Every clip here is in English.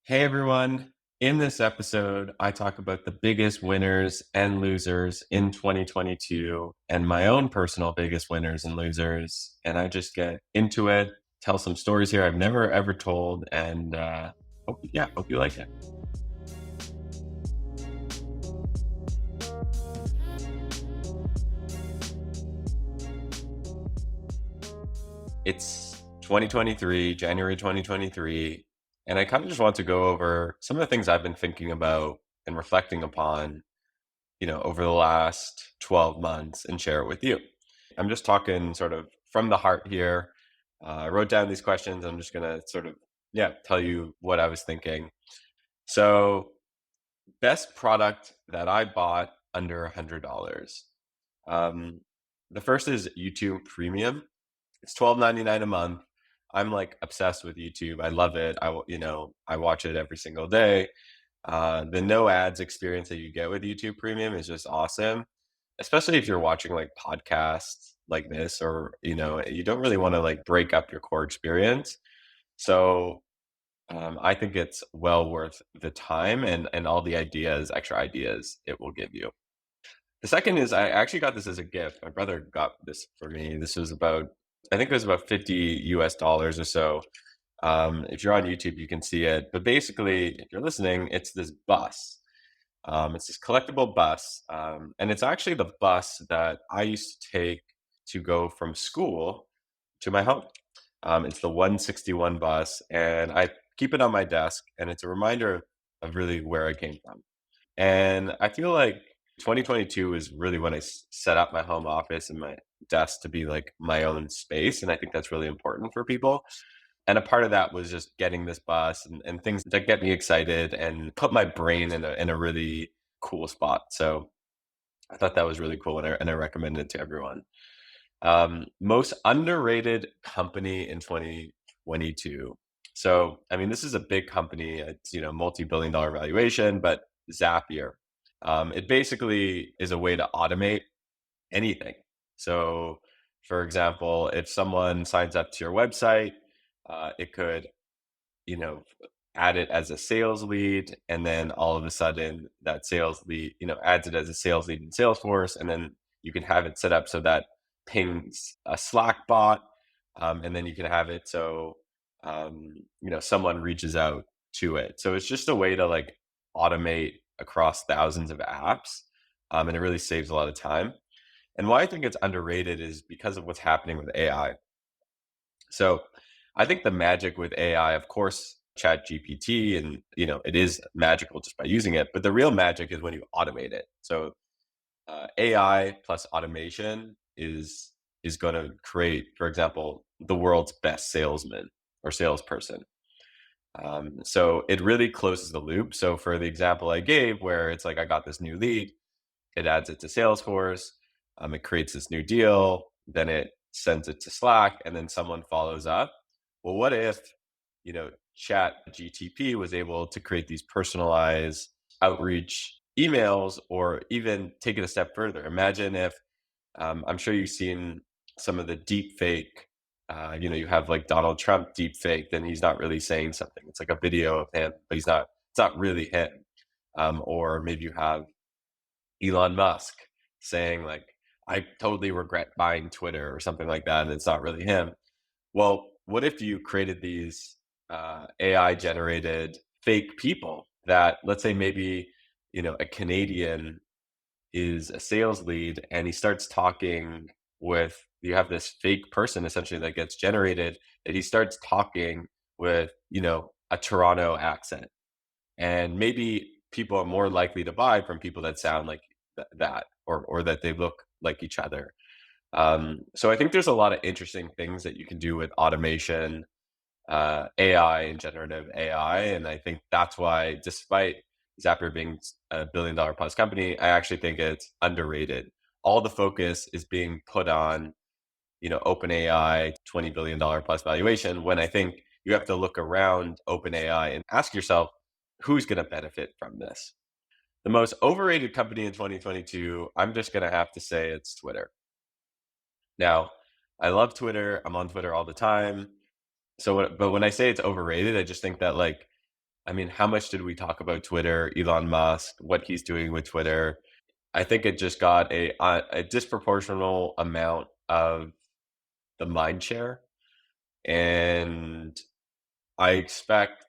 Hey everyone. In this episode, I talk about the biggest winners and losers in 2022 and my own personal biggest winners and losers. And I just get into it, tell some stories here I've never ever told, and hope you like it. It's 2023, January 2023, and I kind of just want to go over some of the things I've been thinking about and reflecting upon, over the last 12 months and share it with you. I'm just talking sort of from the heart here. I wrote down these questions. I'm just going to sort of, tell you what I was thinking. So, best product that I bought under $100. Um, the first is YouTube Premium. It's $12.99 a month. I'm like obsessed with YouTube. I love it. I watch it every single day. The no ads experience that you get with YouTube Premium is just awesome, especially if you're watching like podcasts like this, or you don't really want to like break up your core experience. So I think it's well worth the time and all the extra ideas it will give you. The second is I actually got this as a gift. My brother got this for me. This was about, I think it was about 50 US dollars or so. If you're on YouTube, you can see it. But basically, if you're listening, it's this bus. It's this collectible bus. And it's actually the bus that I used to take to go from school to my home. It's the 161 bus, and I keep it on my desk, and it's a reminder of really where I came from. And I feel like 2022 is really when I set up my home office and my desk to be like my own space. And I think that's really important for people. And a part of that was just getting this bus and things that get me excited and put my brain in a really cool spot. So I thought that was really cool and I recommend it to everyone. Most underrated company in 2022. So, I mean, this is a big company. It's, multi-billion dollar valuation, but Zapier. It basically is a way to automate anything. So, for example, if someone signs up to your website, it could, you know, add it as a sales lead, and then all of a sudden that sales lead, adds it as a sales lead in Salesforce, and then you can have it set up so that pings a Slack bot, and then you can have it so someone reaches out to it. So it's just a way to like automate across thousands of apps, and it really saves a lot of time. And why I think it's underrated is because of what's happening with AI. So I think the magic with AI, of course, Chat GPT, and it is magical just by using it. But the real magic is when you automate it. So AI plus automation is going to create, for example, the world's best salesman or salesperson. So it really closes the loop. So for the example I gave, where it's like I got this new lead, it adds it to Salesforce, it creates this new deal, then it sends it to Slack, and then someone follows up. Well, what if, Chat GTP was able to create these personalized outreach emails, or even take it a step further? Imagine if, I'm sure you've seen some of the deep fake, you have like Donald Trump deep fake, then he's not really saying something. It's like a video of him, but it's not really him. Or maybe you have Elon Musk saying like, "I totally regret buying Twitter," or something like that, and it's not really him. Well, what if you created these AI generated fake people that, let's say, maybe a Canadian is a sales lead, and he starts talking with, you have this fake person essentially that gets generated, that he starts talking with a Toronto accent, and maybe people are more likely to buy from people that sound like that, or that they look like each other. So I think there's a lot of interesting things that you can do with automation, AI, and generative AI, and I think that's why, despite Zapier being a $1 billion plus company, I actually think it's underrated. All the focus is being put on OpenAI, $20 billion plus valuation, when I think you have to look around OpenAI and ask yourself, who's going to benefit from this? The most overrated company in 2022, I'm just going to have to say it's Twitter. Now, I love Twitter. I'm on Twitter all the time. But when I say it's overrated, I just think that like I mean, how much did we talk about Twitter, Elon Musk, what he's doing with Twitter? I think it just got a disproportional amount of the mind share, and I expect,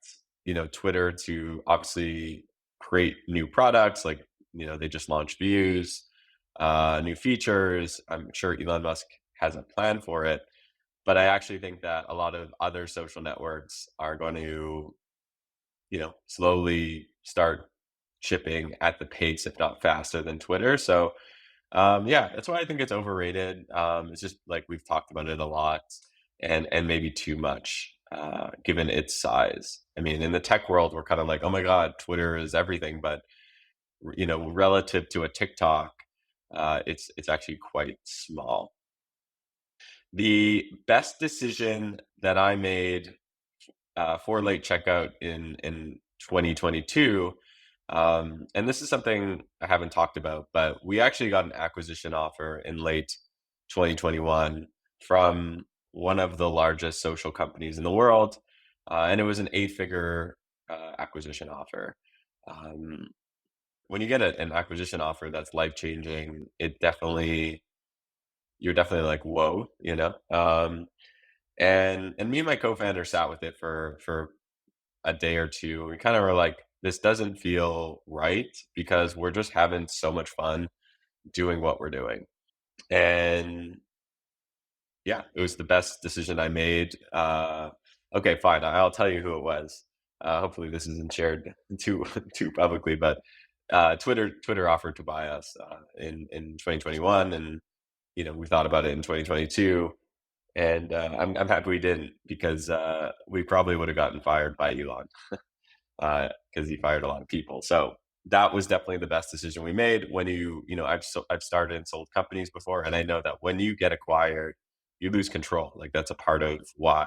Twitter to obviously create new products, like, they just launched Views, new features. I'm sure Elon Musk has a plan for it, but I actually think that a lot of other social networks are going to, slowly start shipping at the pace, if not faster than Twitter. So, yeah, that's why I think it's overrated. It's just like we've talked about it a lot, and maybe too much, given its size. I mean, in the tech world, we're kind of like, oh my god, Twitter is everything, but relative to a TikTok, it's actually quite small. The best decision that I made for late checkout in 2022. And this is something I haven't talked about, but we actually got an acquisition offer in late 2021 from one of the largest social companies in the world. And it was an eight-figure acquisition offer. Um, when you get an acquisition offer that's life-changing, you're definitely like, whoa, and me and my co-founder sat with it for a day or two. We kind of were like, this doesn't feel right because we're just having so much fun doing what we're doing. And yeah, it was the best decision I made. Okay, fine. I'll tell you who it was. Hopefully, this isn't shared too too publicly, but Twitter offered to buy us in 2021, and we thought about it in 2022, and I'm happy we didn't because we probably would have gotten fired by Elon because he fired a lot of people. So that was definitely the best decision we made. When I've started and sold companies before, and I know that when you get acquired, you lose control. Like that's a part of why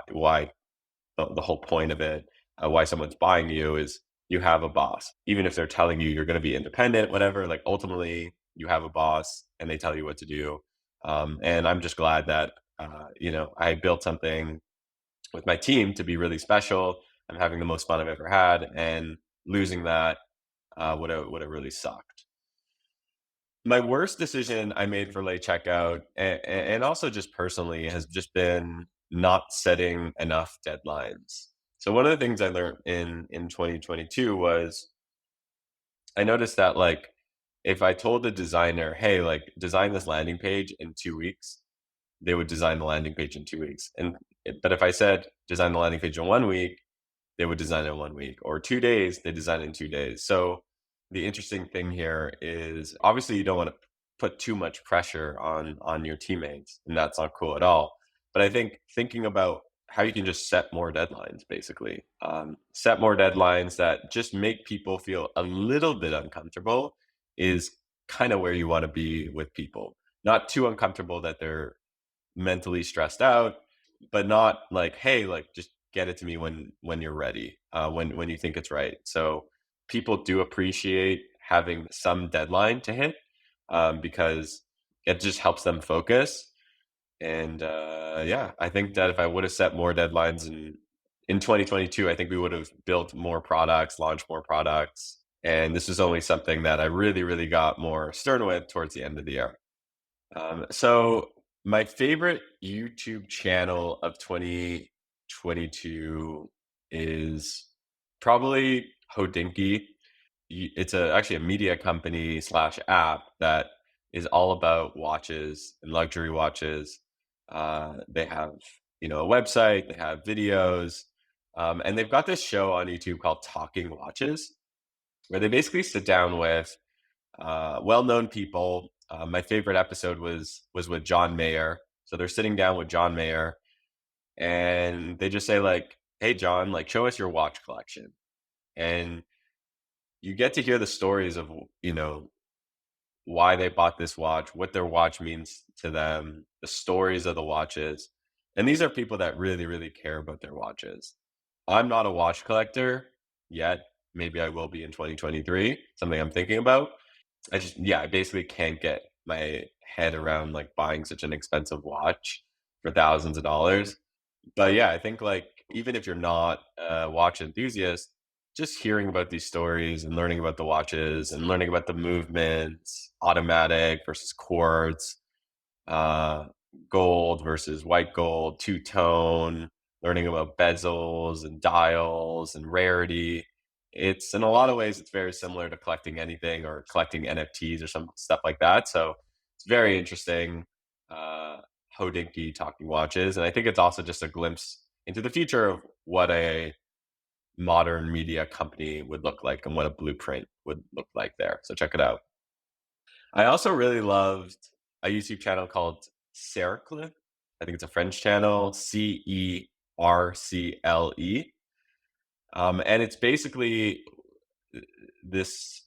the whole point of it, why someone's buying you is you have a boss. Even if they're telling you you're going to be independent, whatever. Like ultimately, you have a boss, and they tell you what to do. And I'm just glad that I built something with my team to be really special. I'm having the most fun I've ever had, and losing that would have really sucked. My worst decision I made for late checkout, and also just personally, has just been not setting enough deadlines. So one of the things I learned in 2022 was I noticed that like if I told the designer, hey, like design this landing page in 2 weeks, they would design the landing page in 2 weeks. But if I said design the landing page in 1 week, they would design it in 1 week, or 2 days, they design it in 2 days. So the interesting thing here is obviously you don't want to put too much pressure on your teammates, and that's not cool at all. But I think thinking about how you can just set more deadlines, basically, set more deadlines that just make people feel a little bit uncomfortable is kind of where you want to be with people. Not too uncomfortable that they're mentally stressed out, but not like, hey, like just get it to me when you're ready, when you think it's right. So people do appreciate having some deadline to hit, because it just helps them focus. And yeah, I think that if I would have set more deadlines in 2022, I think we would have built more products, launched more products. And this is only something that I really, really got more stern with towards the end of the year. So my favorite YouTube channel of 2022 is probably Hodinky. It's actually a media company slash app that is all about watches and luxury watches. They have, a website, they have videos, and they've got this show on YouTube called Talking Watches, where they basically sit down with well-known people. My favorite episode was with John Mayer. So they're sitting down with John Mayer, and they just say like, "Hey, John, like, show us your watch collection." And you get to hear the stories of why they bought this watch, what their watch means to them, the stories of the watches. And these are people that really, really care about their watches. I'm not a watch collector yet. Maybe I will be in 2023. Something I'm thinking about. I basically can't get my head around like buying such an expensive watch for thousands of dollars. But yeah, I think like even if you're not a watch enthusiast, just hearing about these stories and learning about the watches and learning about the movements, automatic versus quartz, uh, gold versus white gold, two tone, learning about bezels and dials and rarity. It's in a lot of ways, it's very similar to collecting anything or collecting NFTs or some stuff like that. So it's very interesting. Uh, Hodinky talking watches. And I think it's also just a glimpse into the future of what a modern media company would look like and what a blueprint would look like there. So check it out. I also really loved a YouTube channel called Cercle. I think it's a French channel, Cercle. And it's basically this,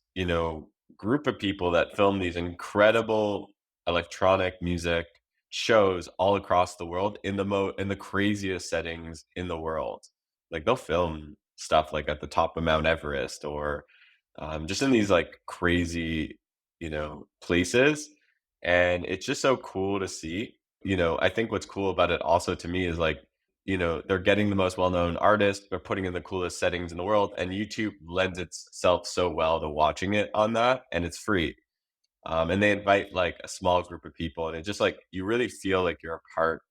group of people that film these incredible electronic music shows all across the world in the craziest settings in the world. Like they'll film stuff like at the top of Mount Everest or just in these like crazy, places. And it's just so cool to see. I think what's cool about it also to me is like they're getting the most well-known artists, they're putting in the coolest settings in the world, and YouTube lends itself so well to watching it on that, and it's free. And they invite like a small group of people, and it just like you really feel like you're a part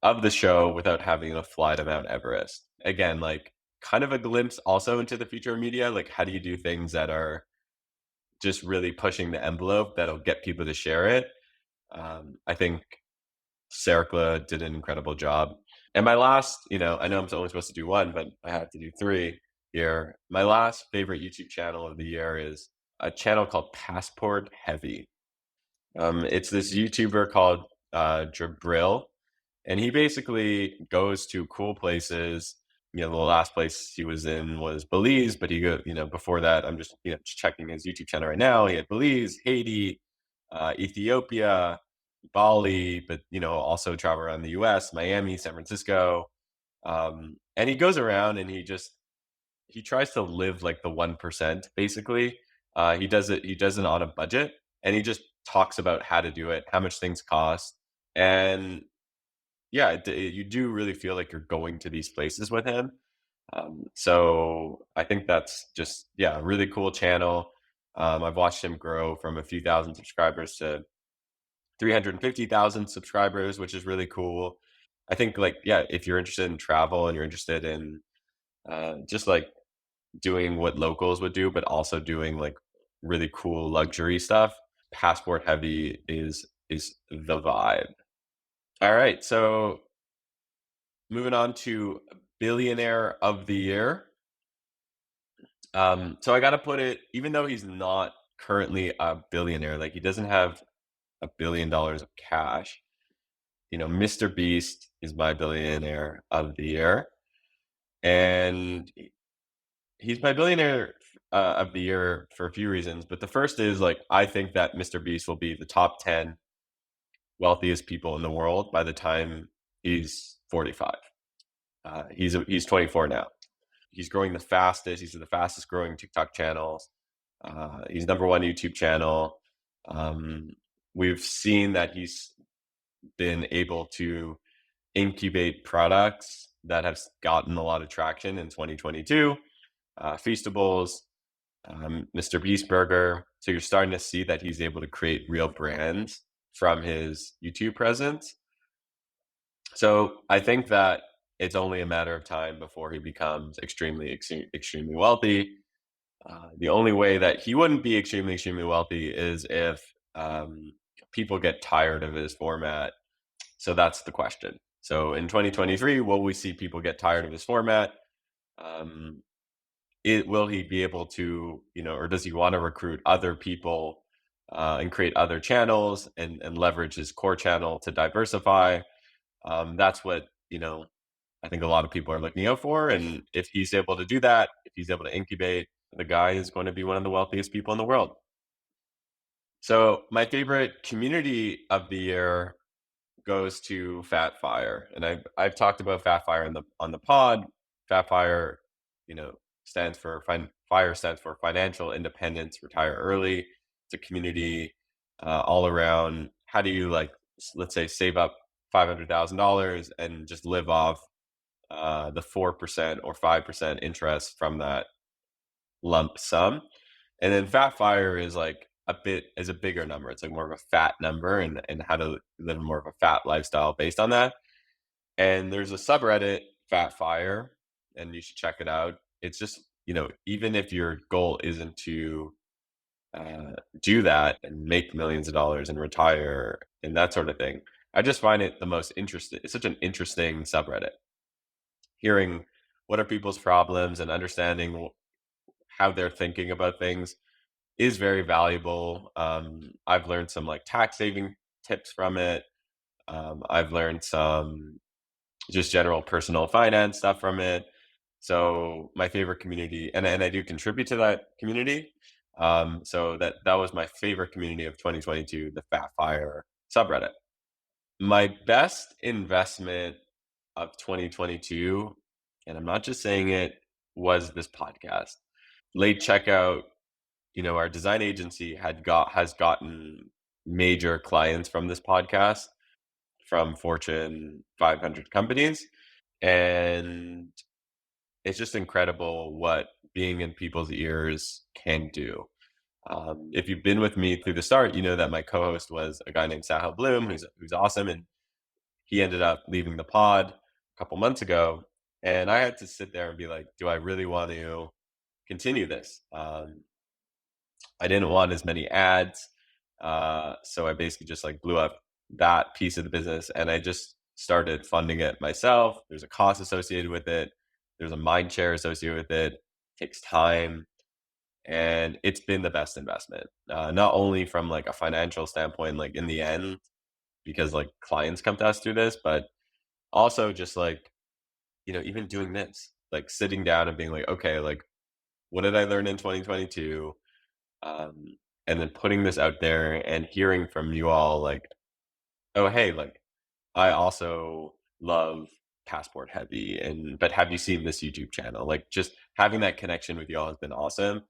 of the show without having to fly to Mount Everest. Again, like kind of a glimpse also into the future of media. Like, how do you do things that are just really pushing the envelope that'll get people to share it? I think Cercla did an incredible job. And my last, I know I'm only supposed to do one, but I have to do three here. My last favorite YouTube channel of the year is a channel called Passport Heavy. It's this YouTuber called Jabril, and he basically goes to cool places. The last place he was in was Belize, but before that, I'm just just checking his YouTube channel right now. He had Belize, Haiti, Ethiopia, Bali, but also travel around the U.S., Miami, San Francisco, and he goes around and he tries to live like the 1%. Basically, he does it. He does it on a budget, and he just talks about how to do it, how much things cost, and yeah, you do really feel like you're going to these places with him. So I think that's just a really cool channel. I've watched him grow from a few thousand subscribers to 350,000 subscribers, which is really cool. I think like if you're interested in travel and you're interested in just like doing what locals would do, but also doing like really cool luxury stuff, Passport Heavy is the vibe. All right, so moving on to Billionaire of the Year. So I got to put it, even though he's not currently a billionaire, like he doesn't have $1 billion of cash. Mr. Beast is my Billionaire of the Year, and he's my Billionaire of the Year for a few reasons. But the first is like I think that Mr. Beast will be the top 10 wealthiest people in the world by the time he's 45. He's 24 now. He's growing the fastest. He's the fastest growing TikTok channels. He's number one YouTube channel. Um, we've seen that he's been able to incubate products that have gotten a lot of traction in 2022. Feastables, Mr. Beast Burger. So you're starting to see that he's able to create real brands from his YouTube presence. So I think that it's only a matter of time before he becomes extremely wealthy. The only way that he wouldn't be extremely wealthy is if people get tired of his format. So that's the question. So in 2023, will we see people get tired of his format? Um, will he be able to, or does he want to recruit other people and create other channels and leverage his core channel to diversify? That's what, I think a lot of people are looking out for. And if he's able to do that, if he's able to incubate, the guy is going to be one of the wealthiest people in the world. So my favorite community of the year goes to Fat Fire, and I've talked about Fat Fire on the pod. Fat Fire, you know, Fire stands for Financial Independence, Retire Early. It's a community all around. How do you like, let's say, save up $500,000 and just live off the 4% or 5% interest from that lump sum. And then Fat Fire is like a bigger number. It's like more of a fat number, and how to live more of a fat lifestyle based on that. And there's a subreddit, Fat Fire, and you should check it out. It's just, even if your goal isn't to do that and make millions of dollars and retire and that sort of thing, I just find it the most interesting. It's such an interesting subreddit. Hearing what are people's problems and understanding how they're thinking about things is very valuable. I've learned some like tax saving tips from it. I've learned some just general personal finance stuff from it. So my favorite community, and I do contribute to that community. So that was my favorite community of 2022, the Fat Fire subreddit. My best investment of 2022, and I'm not just saying it, was this podcast. Late checkout, our design agency has gotten major clients from this podcast from Fortune 500 companies. And it's just incredible what being in people's ears can do. If you've been with me through the start, you know that my co-host was a guy named Sahil Bloom, who's awesome, and he ended up leaving the pod a couple months ago. And I had to sit there and be like, do I really want to continue this? I didn't want as many ads, so I basically just like blew up that piece of the business, and I just started funding it myself. There's a cost associated with it. There's a mind share associated with it. It takes time, and it's been the best investment. Not only from like a financial standpoint, like in the end, because like clients come to us through this, but also just like even doing this, like sitting down and being like, okay, like what did I learn in 2022? um, and then putting this out there and hearing from you all like, oh hey, like I also love Passport Heavy, and but have you seen this YouTube channel? Like just having that connection with you all has been awesome.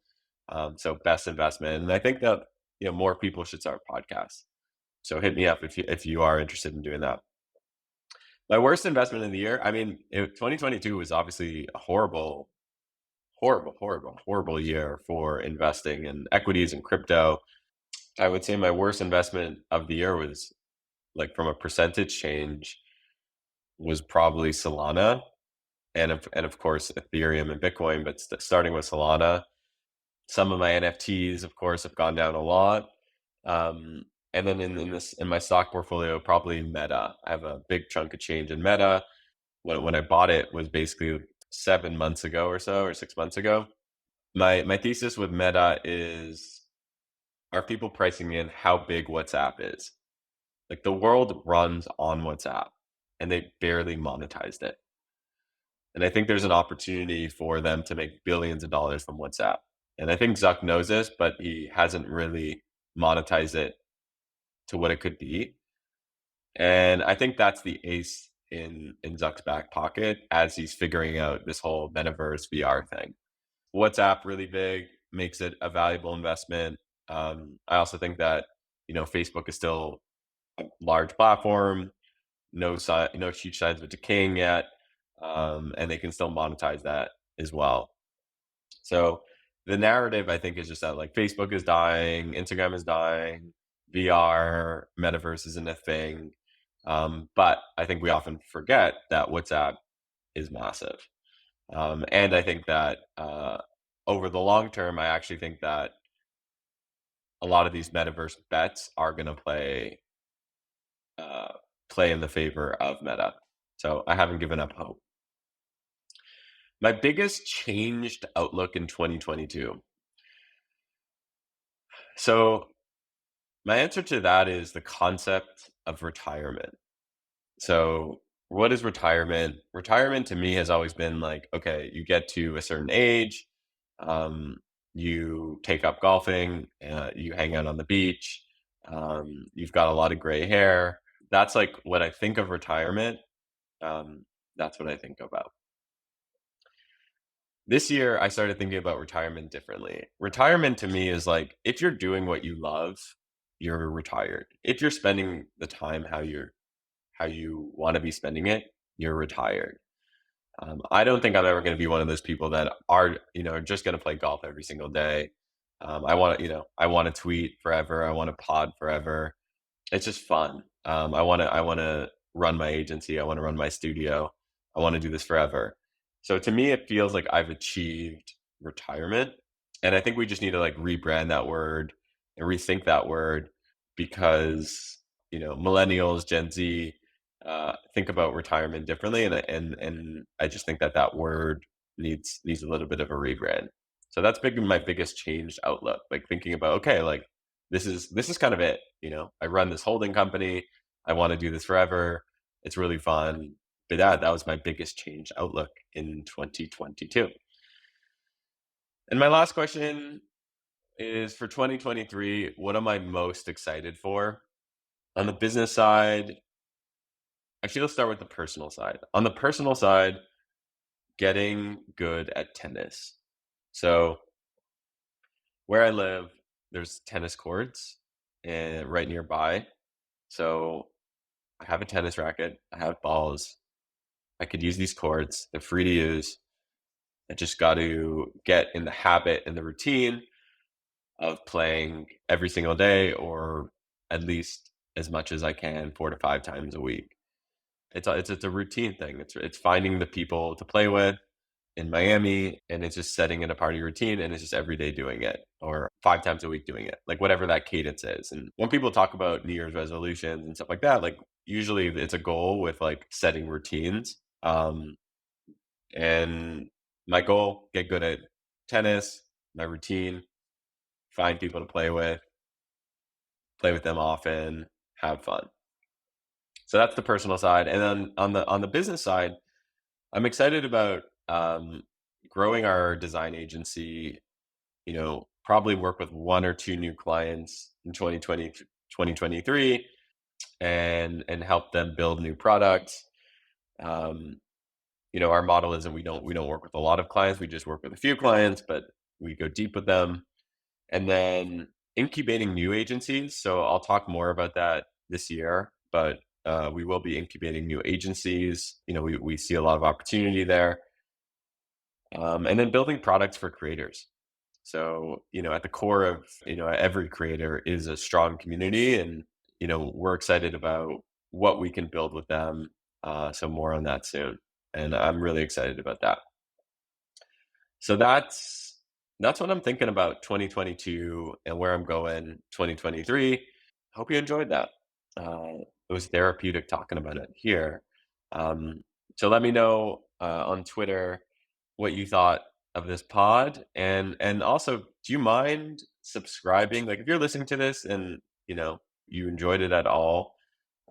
So best investment, and I think that more people should start podcasts. So hit me up if you are interested in doing that. My worst investment in the year, I mean, 2022 was obviously a horrible, horrible, horrible, horrible year for investing in equities and crypto. I would say my worst investment of the year was like from a percentage change was probably Solana and of course Ethereum and Bitcoin, but starting with Solana, some of my NFTs, of course, have gone down a lot. Um, and then in my stock portfolio, probably Meta. I have a big chunk of change in Meta. When I bought it was basically 7 months ago or so, or 6 months ago. My thesis with Meta is, are people pricing in how big WhatsApp is? Like the world runs on WhatsApp and they barely monetized it. And I think there's an opportunity for them to make billions of dollars from WhatsApp. And I think Zuck knows this, but he hasn't really monetized it to what it could be. And I think that's the ace in Zuck's back pocket as he's figuring out this whole metaverse VR thing. WhatsApp really big, makes it a valuable investment. I also think that Facebook is still a large platform, no huge signs of it decaying yet, and they can still monetize that as well. So the narrative, I think, is just that like Facebook is dying, Instagram is dying, VR, metaverse isn't a thing. But I think we often forget that WhatsApp is massive. And I think that over the long term, I actually think that a lot of these metaverse bets are going to uh, play in the favor of Meta. So I haven't given up hope. My biggest changed outlook in 2022. So my answer to that is the concept of retirement. So what is retirement? Retirement to me has always been like, okay, you get to a certain age, um, you take up golfing, you hang out on the beach, you've got a lot of gray hair. That's like what I think of retirement. Um, that's what I think about. This year, I started thinking about retirement differently. Retirement to me is like if you're doing what you love, you're retired. If you're spending the time how you want to be spending it, you're retired. I don't think I'm ever going to be one of those people that are, just going to play golf every single day. I want to tweet forever. I want to pod forever. It's just fun. I want to run my agency. I want to run my studio. I want to do this forever. So to me, it feels like I've achieved retirement, and I think we just need to like rebrand that word and rethink that word because millennials, Gen Z, think about retirement differently, and I just think that that word needs a little bit of a rebrand. So that's big my biggest changed outlook. Like thinking about okay, like this is kind of it. I run this holding company. I want to do this forever. It's really fun. But that was my biggest change outlook in 2022. And my last question is for 2023, what am I most excited for? On the business side, actually, let's start with the personal side. On the personal side, getting good at tennis. So where I live, there's tennis courts and right nearby. So I have a tennis racket, I have balls, I could use these courts, they're free to use. I just got to get in the habit and the routine of playing every single day or at least as much as I can 4 to 5 times a week. It's a routine thing. It's finding the people to play with in Miami, and it's just setting it a part of your routine, and it's just every day doing it or 5 times a week doing it, like whatever that cadence is. And when people talk about New Year's resolutions and stuff like that, like usually it's a goal with like setting routines. And my goal, get good at tennis, my routine, find people to play with them often, have fun. So that's the personal side. And then on the business side, I'm excited about growing our design agency, probably work with 1 or 2 new clients in 2020, 2023, and help them build new products. Um, our model isn't we don't work with a lot of clients. We just work with a few clients, but we go deep with them. And then incubating new agencies. So I'll talk more about that this year, but we will be incubating new agencies. We see a lot of opportunity there. And then building products for creators. So, at the core of, every creator is a strong community, and, we're excited about what we can build with them. So more on that soon. And I'm really excited about that. So that's what I'm thinking about 2022 and where I'm going 2023. Hope you enjoyed that. It was therapeutic talking about it here. Um, so let me know on Twitter what you thought of this pod, and also, do you mind subscribing? Like, if you're listening to this and you enjoyed it at all,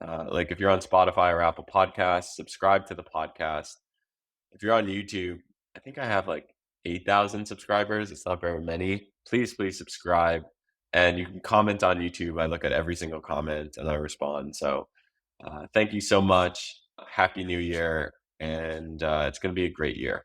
like if you're on Spotify or Apple Podcasts, subscribe to the podcast. If you're on YouTube, I think I have like 8,000 subscribers. It's not very many. Please subscribe. And you can comment on YouTube. I look at every single comment and I respond. So thank you so much. Happy New Year. And it's going to be a great year.